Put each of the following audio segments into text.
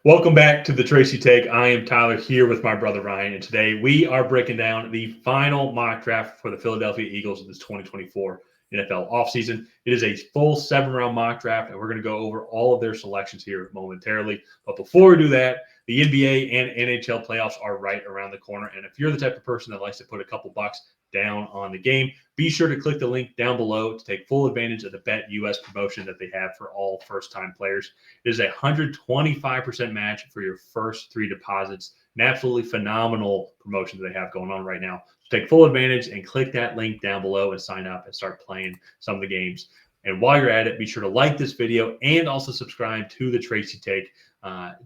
Welcome back to the Tracy Take. I am Tyler here with my brother Ryan, and today we are breaking down the final mock draft for the Philadelphia Eagles in this 2024 NFL offseason. It is a full 7-round mock draft, and we're going to go over all of their selections here momentarily. But before we do that, the NBA and NHL playoffs are right around the corner, and if you're the type of person that likes to put a couple bucks down on the game, be sure to click the link down below to take full advantage of the Bet US promotion that they have for all first-time players. It is a 125% match for your first 3 deposits. An absolutely phenomenal promotion that they have going on right now. So take full advantage and click that link down below and sign up and start playing some of the games. And while you're at it, be sure to like this video and also subscribe to the Tracy Take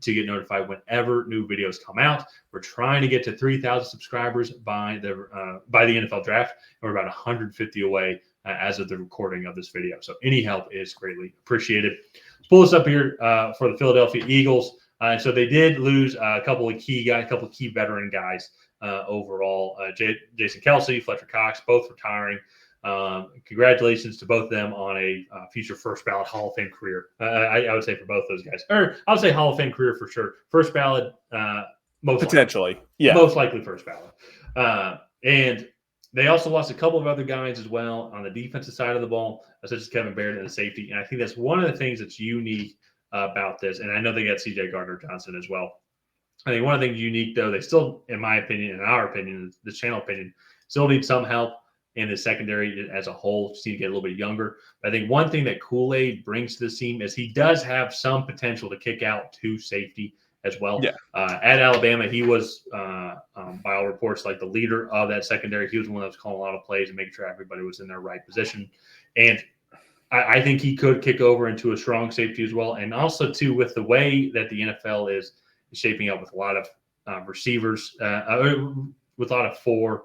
to get notified whenever new videos come out. We're trying to get to 3,000 subscribers by the NFL draft, and we're about 150 away as of the recording of this video. So any help is greatly appreciated. Let's pull this up here for the Philadelphia Eagles. So they did lose a couple of key guys, a couple of key veteran guys overall. Jason Kelsey, Fletcher Cox, both retiring. Congratulations to both of them on a future first ballot Hall of Fame career. I would say for both those guys, or I would say Hall of Fame career for sure. First ballot, most potentially, likely. yeah, most likely first ballot. And they also lost a couple of other guys as well on the defensive side of the ball, such as Kevin Barrett and the safety. And I think that's one of the things that's unique about this. And I know they got C.J. Gardner-Johnson as well. I think one of the things unique, though, they still, in my opinion, in our opinion, the channel opinion, still need some help in the secondary as a whole. Just need to get a little bit younger. But I think one thing that Kool-Aid brings to this team is he does have some potential to kick out to safety as well. Yeah. At Alabama, he was, by all reports, like the leader of that secondary. He was the one that was calling a lot of plays and making sure everybody was in their right position. And I think he could kick over into a strong safety as well. And also, too, with the way that the NFL is shaping up with a lot of receivers, with a lot of four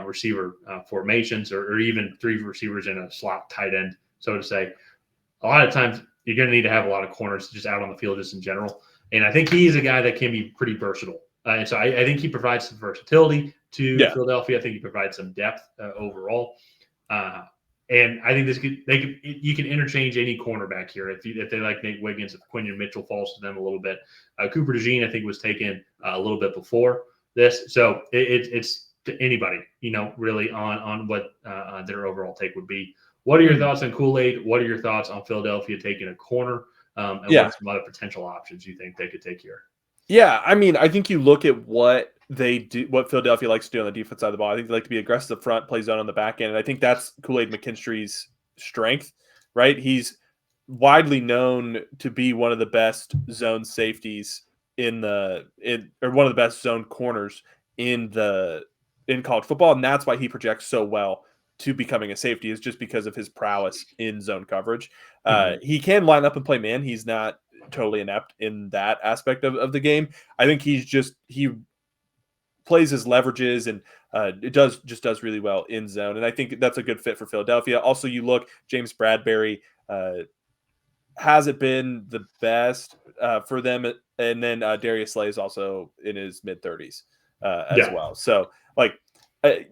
receiver formations, or even 3 receivers in a slot tight end, so to say. A lot of times you're going to need to have a lot of corners just out on the field just in general. And I think he's a guy that can be pretty versatile. And so I think he provides some versatility to Philadelphia. I think he provides some depth overall. And I think you can interchange any cornerback here if they like Nate Wiggins, if Quinion Mitchell falls to them a little bit. Cooper DeJean, I think, was taken a little bit before this. So it's to anybody, really on what their overall take would be. What are your thoughts on Kool-Aid? What are your thoughts on Philadelphia taking a corner? And what are some other potential options you think they could take here? Yeah, I mean, I think you look at what they do, what Philadelphia likes to do on the defense side of the ball. I think they like to be aggressive up front, play zone on the back end, and I think that's Kool-Aid McKinstry's strength, right? He's widely known to be one of the best zone safeties or one of the best zone corners in college football, and that's why he projects so well to becoming a safety, is just because of his prowess in zone coverage. He can line up and play man. He's not totally inept in that aspect of the game. I think he plays his leverages and it does really well in zone. And I think that's a good fit for Philadelphia. Also, you look, James Bradberry hasn't been the best for them. And then Darius Slay is also in his mid-30s as well. So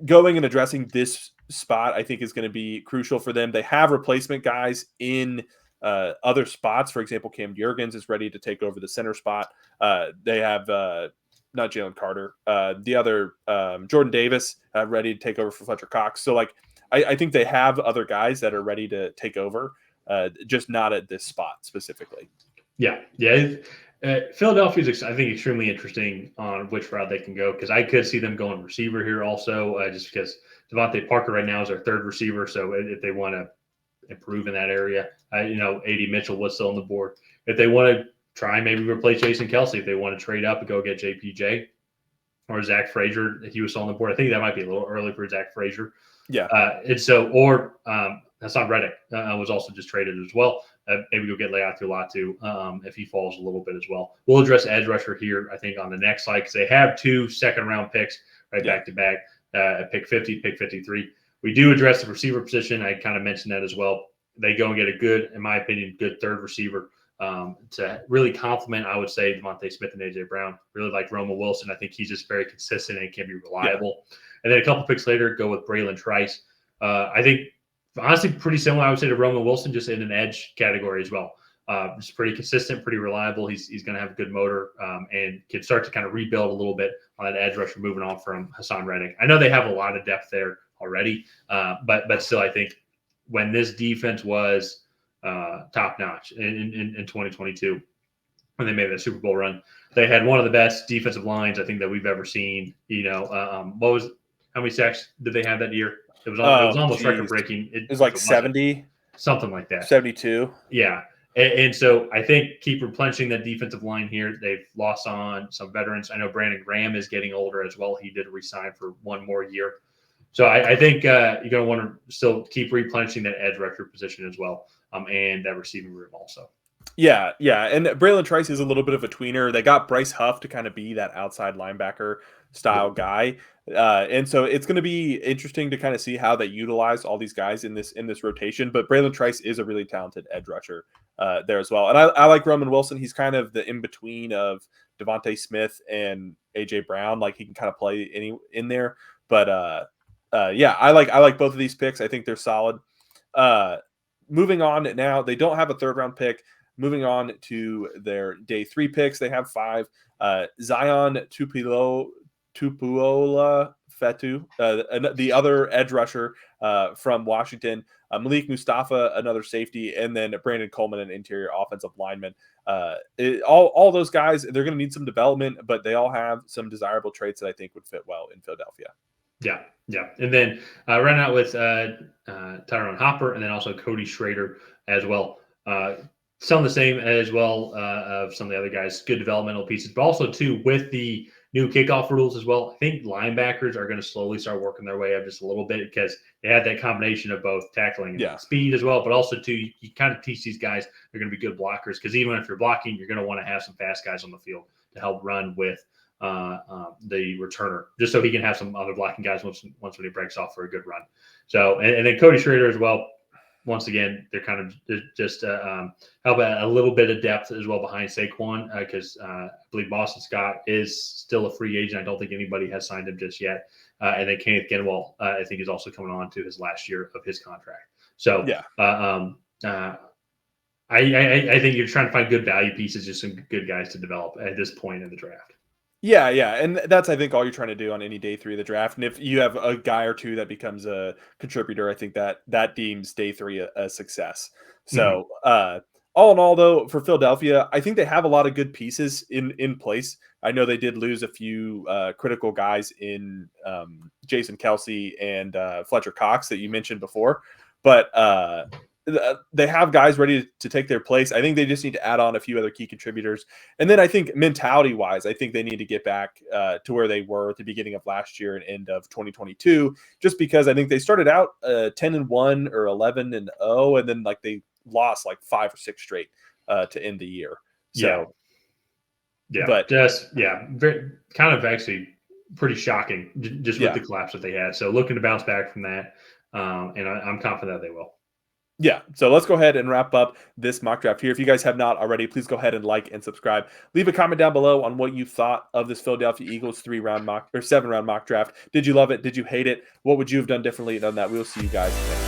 going and addressing this spot, I think, is going to be crucial for them. They have replacement guys in other spots. For example, Cam Jurgens is ready to take over the center spot. They have not Jalen Carter, the other Jordan Davis ready to take over for Fletcher Cox. So I think they have other guys that are ready to take over, just not at this spot specifically. Yeah. Philadelphia is, I think, extremely interesting on which route they can go, because I could see them going receiver here also, just because Devontae Parker right now is their 3rd receiver. So if they want to improve in that area, A.D. Mitchell was still on the board. If they want to try and maybe replace Jason Kelsey, if they want to trade up and go get JPJ or Zach Frazier, if he was still on the board, I think that might be a little early for Zach Frazier. Yeah. And so, or Hassan Reddick was also just traded as well. Maybe go get Leatu Latu if he falls a little bit as well. We'll address edge rusher here, I think, on the next slide, because they have 2 second-round picks back to back, pick 50, pick 53. We do address the receiver position. I kind of mentioned that as well. They go and get a good, in my opinion, good 3rd receiver to really complement, I would say, Devontae Smith and A.J. Brown. Really like Roman Wilson. I think he's just very consistent and can be reliable. Yeah. And then a couple picks later, go with Braylon Trice. I think, honestly, pretty similar, I would say, to Roman Wilson, just in an edge category as well. He's pretty consistent, pretty reliable. He's going to have a good motor and can start to kind of rebuild a little bit on that edge rusher moving on from Hassan Reddick. I know they have a lot of depth there already, but still, I think when this defense was top notch in 2022, when they made that Super Bowl run, they had one of the best defensive lines I think that we've ever seen. How many sacks did they have that year? It was almost record breaking. It was like 70, something like that. 72. Yeah. And so I think keep replenishing that defensive line here. They've lost on some veterans. I know Brandon Graham is getting older as well. He did resign for one more year. So I think you're going to want to still keep replenishing that edge rusher position as well, and that receiving room also. Yeah. And Braylon Tracy is a little bit of a tweener. They got Bryce Huff to kind of be that outside linebacker style guy. And so it's going to be interesting to kind of see how they utilize all these guys in this rotation. But Braylon Trice is a really talented edge rusher there as well. And I like Roman Wilson. He's kind of the in-between of Devontae Smith and A.J. Brown. Like, he can kind of play in there. But I like both of these picks. I think they're solid. Moving on now, they don't have a third-round pick. Moving on to their day 3 picks, they have 5. Zion Tupuola Fetu, the other edge rusher from Washington, Malik Mustafa, another safety, and then Brandon Coleman, an interior offensive lineman. All those guys, they're going to need some development, but they all have some desirable traits that I think would fit well in Philadelphia. Yeah. And then run out with Tyrone Hopper, and then also Cody Schrader as well. Some of the same as well of some of the other guys, good developmental pieces, but also too with the new kickoff rules as well. I think linebackers are going to slowly start working their way up just a little bit because they had that combination of both tackling and speed as well, but also too, you kind of teach these guys they're going to be good blockers because even if you're blocking, you're going to want to have some fast guys on the field to help run with the returner, just so he can have some other blocking guys once when he breaks off for a good run. So, and then Cody Schrader as well. Once again, they're kind of just help a little bit of depth as well behind Saquon because I believe Boston Scott is still a free agent. I don't think anybody has signed him just yet. And then Kenneth Gainwell, I think, is also coming on to his last year of his contract. So, I think you're trying to find good value pieces, just some good guys to develop at this point in the draft. Yeah, and that's, I think, all you're trying to do on any day 3 of the draft. And if you have a guy or two that becomes a contributor, I think that deems day 3 a success. So, all in all, though, for Philadelphia, I think they have a lot of good pieces in place. I know they did lose a few critical guys in Jason Kelsey and Fletcher Cox that you mentioned before, but they have guys ready to take their place. I think they just need to add on a few other key contributors. And then I think mentality-wise, I think they need to get back to where they were at the beginning of last year and end of 2022, just because I think they started out 10-1 or 11-0, and then like they lost like 5 or 6 straight to end the year. So, but very kind of actually pretty shocking just with the collapse that they had. So looking to bounce back from that, and I'm confident that they will. Yeah, so let's go ahead and wrap up this mock draft here. If you guys have not already, please go ahead and like and subscribe. Leave a comment down below on what you thought of this Philadelphia Eagles 7-round mock draft. Did you love it? Did you hate it? What would you have done differently than that? We'll see you guys next time.